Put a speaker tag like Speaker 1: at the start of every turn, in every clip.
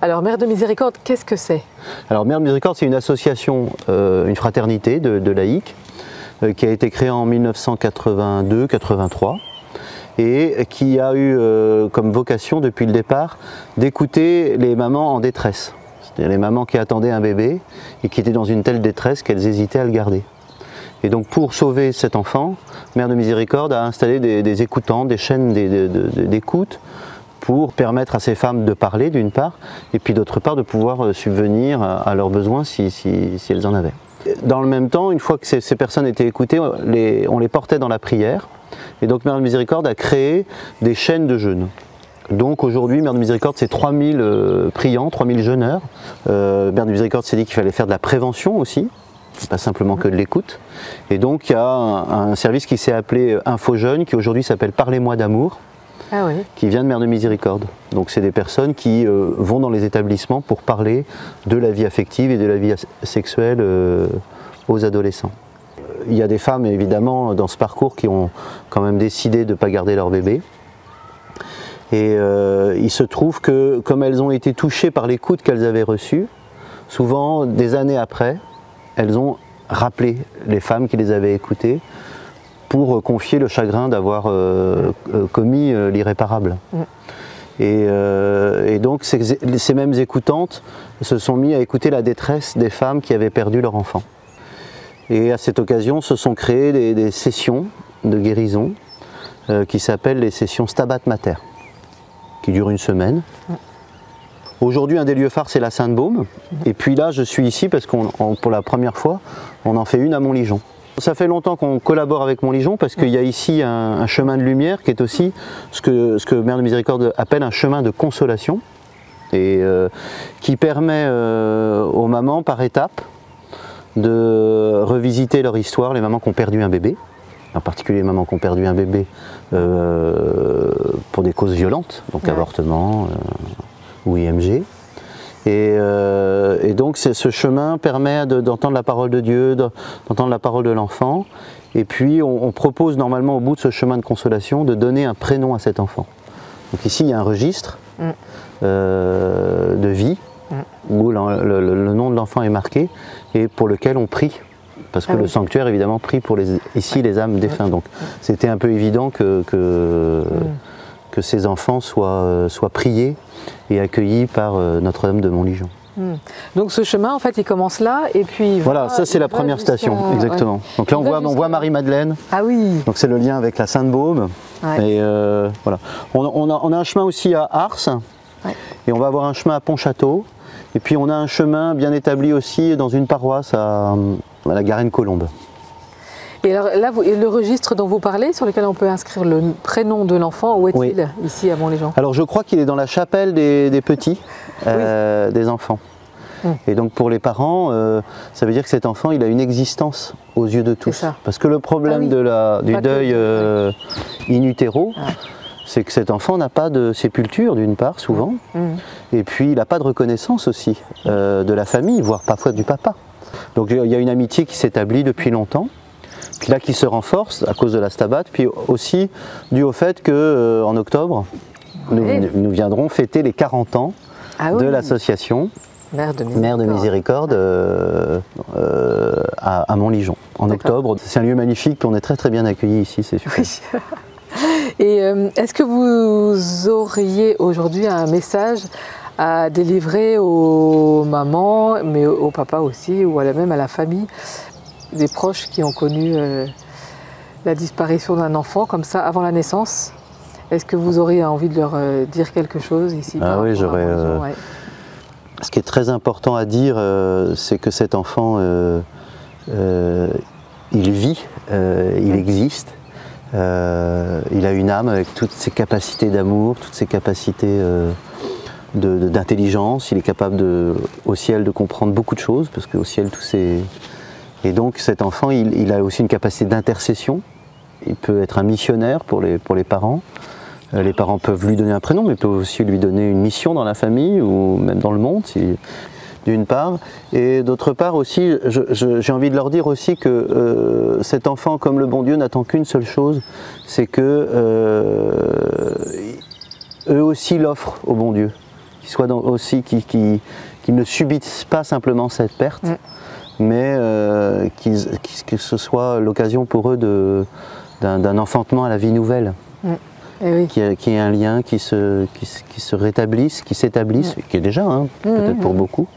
Speaker 1: Alors Mère de Miséricorde, qu'est-ce que c'est?
Speaker 2: Alors Mère de Miséricorde, c'est une association, une fraternité de laïcs qui a été créée en 1982-83 et qui a eu comme vocation depuis le départ d'écouter les mamans en détresse. C'est-à-dire les mamans qui attendaient un bébé et qui étaient dans une telle détresse qu'elles hésitaient à le garder. Et donc pour sauver cet enfant, Mère de Miséricorde a installé des écoutants, des chaînes d'écoute pour permettre à ces femmes de parler d'une part, et puis d'autre part de pouvoir subvenir à leurs besoins si elles en avaient. Dans le même temps, une fois que ces personnes étaient écoutées, on les portait dans la prière, et donc Mère de Miséricorde a créé des chaînes de jeûne. Donc aujourd'hui, Mère de Miséricorde, c'est 3000 priants, 3000 jeûneurs. Mère de Miséricorde s'est dit qu'il fallait faire de la prévention aussi, pas simplement que de l'écoute. Et donc il y a un service qui s'est appelé Info Jeune, qui aujourd'hui s'appelle Parlez-moi d'amour, qui vient de Mère de Miséricorde. Donc c'est des personnes qui vont dans les établissements pour parler de la vie affective et de la vie sexuelle aux adolescents. Il y a des femmes évidemment dans ce parcours qui ont quand même décidé de ne pas garder leur bébé. Et il se trouve que comme elles ont été touchées par l'écoute qu'elles avaient reçue, souvent des années après, elles ont rappelé les femmes qui les avaient écoutées pour confier le chagrin d'avoir commis l'irréparable. Et donc ces mêmes écoutantes se sont mis à écouter la détresse des femmes qui avaient perdu leur enfant. Et à cette occasion se sont créées des sessions de guérison qui s'appellent les sessions Stabat Mater, qui durent une semaine. Aujourd'hui, un des lieux phares, c'est la Sainte-Baume. Et puis là, je suis ici parce qu'on, pour la première fois, on en fait une à Montligeon. Ça fait longtemps qu'on collabore avec Montligeon parce qu'il y a ici un chemin de lumière qui est aussi ce que Mère de Miséricorde appelle un chemin de consolation et qui permet aux mamans par étapes de revisiter leur histoire, les mamans qui ont perdu un bébé, en particulier les mamans qui ont perdu un bébé pour des causes violentes, donc avortement ou IMG. Et donc ce chemin permet d'entendre la parole de Dieu, d'entendre la parole de l'enfant. Et puis on propose normalement au bout de ce chemin de consolation de donner un prénom à cet enfant. Donc ici il y a un registre de vie où le nom de l'enfant est marqué et pour lequel on prie. Parce que le sanctuaire évidemment prie pour ici les âmes défunts. Donc c'était un peu évident que ces enfants soient priés et accueillis par Notre-Dame de Montligeon.
Speaker 1: Donc ce chemin en fait il commence là et puis
Speaker 2: voilà, ça c'est la première station, exactement. Donc là on voit Marie-Madeleine.
Speaker 1: Ah oui.
Speaker 2: Donc c'est le lien avec la Sainte-Baume. Et voilà. On a un chemin aussi à Ars et on va avoir un chemin à Pontchâteau. Et puis on a un chemin bien établi aussi dans une paroisse à la Garenne-Colombe.
Speaker 1: Et alors là, le registre dont vous parlez, sur lequel on peut inscrire le prénom de l'enfant, où est-il ici à Montligeon? Alors
Speaker 2: je crois qu'il est dans la chapelle des petits, des enfants. Et donc pour les parents, ça veut dire que cet enfant il a une existence aux yeux de tous. Parce que le problème du deuil in utero, c'est que cet enfant n'a pas de sépulture d'une part souvent, et puis il n'a pas de reconnaissance aussi de la famille, voire parfois du papa. Donc il y a une amitié qui s'établit depuis longtemps. Puis là qui se renforce à cause de la Stabat, puis aussi dû au fait qu'en octobre, nous viendrons fêter les 40 ans de l'association Mère de Miséricorde à Montligeon, en octobre. C'est un lieu magnifique, on est très très bien accueillis ici, c'est super.
Speaker 1: Et est-ce que vous auriez aujourd'hui un message à délivrer aux mamans, mais aux papas aussi, ou même à la famille, des proches qui ont connu la disparition d'un enfant comme ça avant la naissance? Est-ce que vous auriez envie de leur dire quelque chose ici?
Speaker 2: Ah oui, j'aurais. Ce qui est très important à dire, c'est que cet enfant, il vit, il existe, il a une âme avec toutes ses capacités d'amour, toutes ses capacités d'intelligence. Il est capable au ciel de comprendre beaucoup de choses, parce qu'au ciel tout c'est. Et donc cet enfant, il a aussi une capacité d'intercession. Il peut être un missionnaire pour les parents. Les parents peuvent lui donner un prénom, mais peuvent aussi lui donner une mission dans la famille ou même dans le monde, d'une part. Et d'autre part aussi, j'ai envie de leur dire aussi que cet enfant, comme le bon Dieu, n'attend qu'une seule chose, c'est que eux aussi l'offrent au bon Dieu. aussi qu'ils ne subissent pas simplement cette perte, mais que ce soit l'occasion pour eux d'un enfantement à la vie nouvelle.
Speaker 1: Oui.
Speaker 2: Qu'il y ait un lien qui se rétablisse, qui s'établisse, qui est déjà, hein, peut-être pour beaucoup,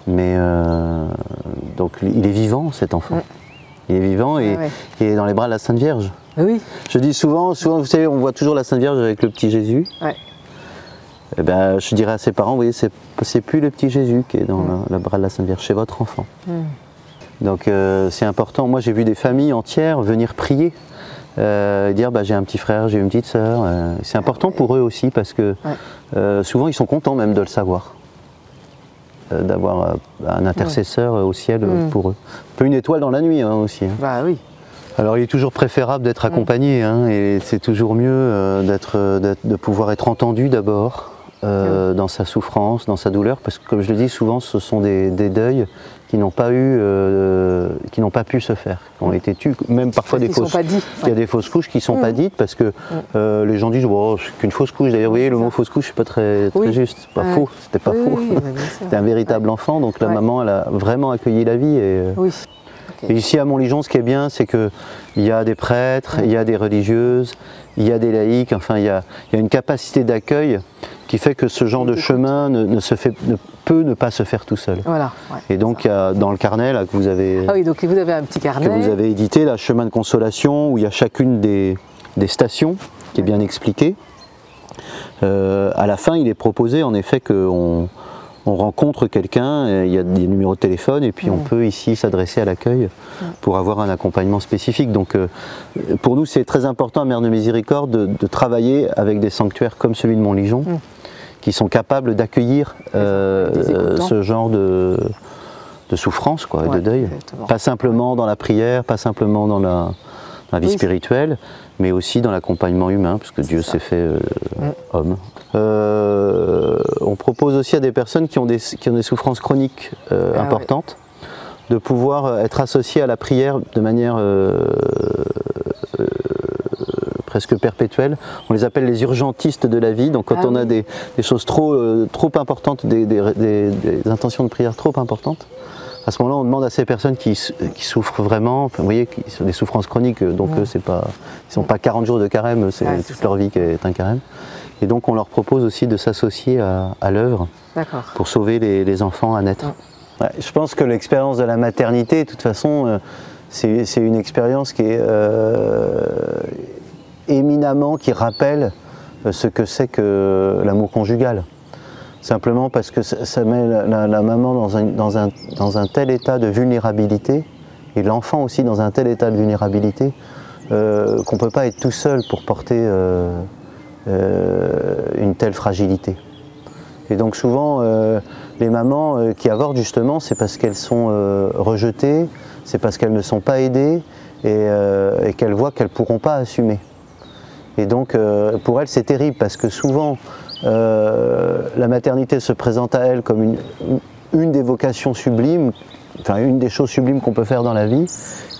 Speaker 2: mais donc il est vivant cet enfant. Il est vivant et il est dans les bras de la Sainte Vierge.
Speaker 1: Oui.
Speaker 2: Je dis souvent, vous savez, on voit toujours la Sainte Vierge avec le petit Jésus. Eh ben, je dirais à ses parents, vous voyez, c'est plus le petit Jésus qui est dans le bras de la Sainte Vierge, c'est votre enfant. Donc c'est important. Moi j'ai vu des familles entières venir prier, dire j'ai un petit frère, j'ai une petite sœur. C'est important pour eux aussi parce que souvent ils sont contents même de le savoir. D'avoir un intercesseur au ciel pour eux. Un peu une étoile dans la nuit hein, aussi. Hein.
Speaker 1: Bah oui.
Speaker 2: Alors il est toujours préférable d'être accompagné hein, et c'est toujours mieux de pouvoir être entendu d'abord dans sa souffrance, dans sa douleur, parce que comme je le dis souvent ce sont des deuils qui n'ont pas pu se faire, qui ont été tus, même parfois des fausses. Il y a des fausses couches qui ne sont pas dites parce que les gens disent oh, c'est qu'une fausse couche. D'ailleurs, vous voyez, le mot fausse couche, c'est pas très juste, c'est pas faux, c'était pas faux. C'était un véritable enfant, donc la maman, elle a vraiment accueilli la vie. Et ici à Montligeon, ce qui est bien, c'est qu'il y a des prêtres, il y a des religieuses, il y a des laïcs, enfin il y a une capacité d'accueil qui fait que ce genre de chemin ne peut ne pas se faire tout seul.
Speaker 1: Voilà,
Speaker 2: et donc il y a, dans le carnet là, que vous avez,
Speaker 1: donc vous avez un petit carnet
Speaker 2: que vous avez édité, là, Chemin de Consolation, où il y a chacune des stations qui est bien expliquée. À la fin, il est proposé en effet qu'on rencontre quelqu'un, il y a des numéros de téléphone et puis on peut ici s'adresser à l'accueil pour avoir un accompagnement spécifique. Donc pour nous c'est très important à Mère de Miséricorde de travailler avec des sanctuaires comme celui de Montligeon qui sont capables d'accueillir ce genre de souffrance quoi, de deuil. Exactement. Pas simplement dans la prière, pas simplement dans la vie spirituelle, mais aussi dans l'accompagnement humain, parce que Dieu s'est fait homme. On propose aussi à des personnes qui ont des souffrances chroniques importantes, de pouvoir être associées à la prière de manière presque perpétuelle. On les appelle les urgentistes de la vie, donc quand on a des choses trop importantes, des intentions de prière trop importantes, à ce moment-là, on demande à ces personnes qui souffrent vraiment, vous voyez, qui sont des souffrances chroniques, donc eux, ils ne sont pas 40 jours de carême, c'est toute leur vie qui est un carême. Et donc on leur propose aussi de s'associer à l'œuvre pour sauver les enfants à naître. Je pense que l'expérience de la maternité, de toute façon, c'est une expérience qui est éminemment, qui rappelle ce que c'est que l'amour conjugal. Simplement parce que ça met la maman dans un tel état de vulnérabilité, et l'enfant aussi dans un tel état de vulnérabilité, qu'on ne peut pas être tout seul pour porter une telle fragilité. Et donc souvent, les mamans qui avortent justement, c'est parce qu'elles sont rejetées, c'est parce qu'elles ne sont pas aidées, et qu'elles voient qu'elles ne pourront pas assumer. Et donc pour elles c'est terrible parce que souvent la maternité se présente à elles comme une des vocations sublimes, enfin une des choses sublimes qu'on peut faire dans la vie,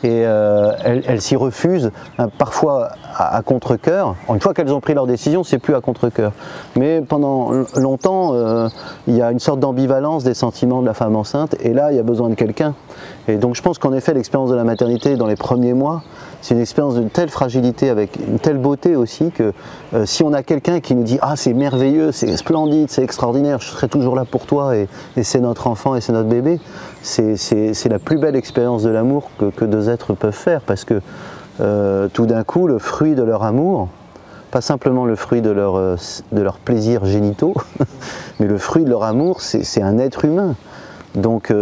Speaker 2: et elles s'y refusent, parfois à contre-cœur. Une fois qu'elles ont pris leur décision, c'est plus à contre-cœur. Mais pendant longtemps, il y a une sorte d'ambivalence des sentiments de la femme enceinte, et là il y a besoin de quelqu'un. Et donc je pense qu'en effet l'expérience de la maternité dans les premiers mois, c'est une expérience d'une telle fragilité, avec une telle beauté aussi, que si on a quelqu'un qui nous dit « Ah, c'est merveilleux, c'est splendide, c'est extraordinaire, je serai toujours là pour toi et c'est notre enfant et c'est notre bébé », c'est la plus belle expérience de l'amour que deux êtres peuvent faire, parce que tout d'un coup, le fruit de leur amour, pas simplement le fruit de leur plaisir génitaux, mais le fruit de leur amour, c'est un être humain. Donc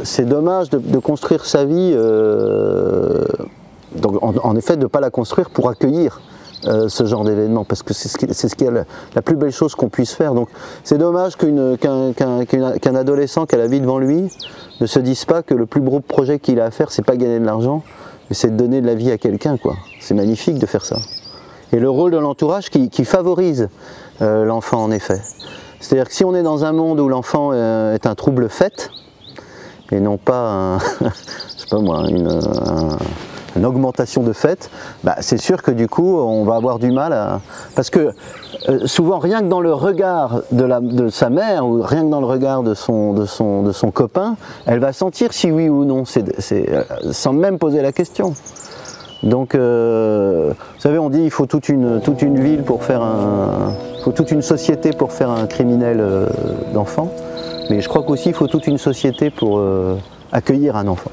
Speaker 2: c'est dommage de construire sa vie, donc en effet de ne pas la construire pour accueillir ce genre d'événement, parce que c'est ce qui est la plus belle chose qu'on puisse faire. Donc c'est dommage qu'un adolescent qui a la vie devant lui ne se dise pas que le plus gros projet qu'il a à faire, c'est pas gagner de l'argent, mais c'est de donner de la vie à quelqu'un, quoi. C'est magnifique de faire ça. Et le rôle de l'entourage qui favorise l'enfant en effet. C'est-à-dire que si on est dans un monde où l'enfant est un trouble fait, et non pas un, je sais pas moi, une augmentation de fait, c'est sûr que du coup on va avoir du mal à... Parce que souvent rien que dans le regard de sa mère ou rien que dans le regard de son copain, elle va sentir si oui ou non, sans même poser la question. Donc vous savez, on dit il faut toute une ville pour faire il faut toute une société pour faire un criminel d'enfant, mais je crois qu'aussi il faut toute une société pour accueillir un enfant.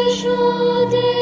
Speaker 3: Chanter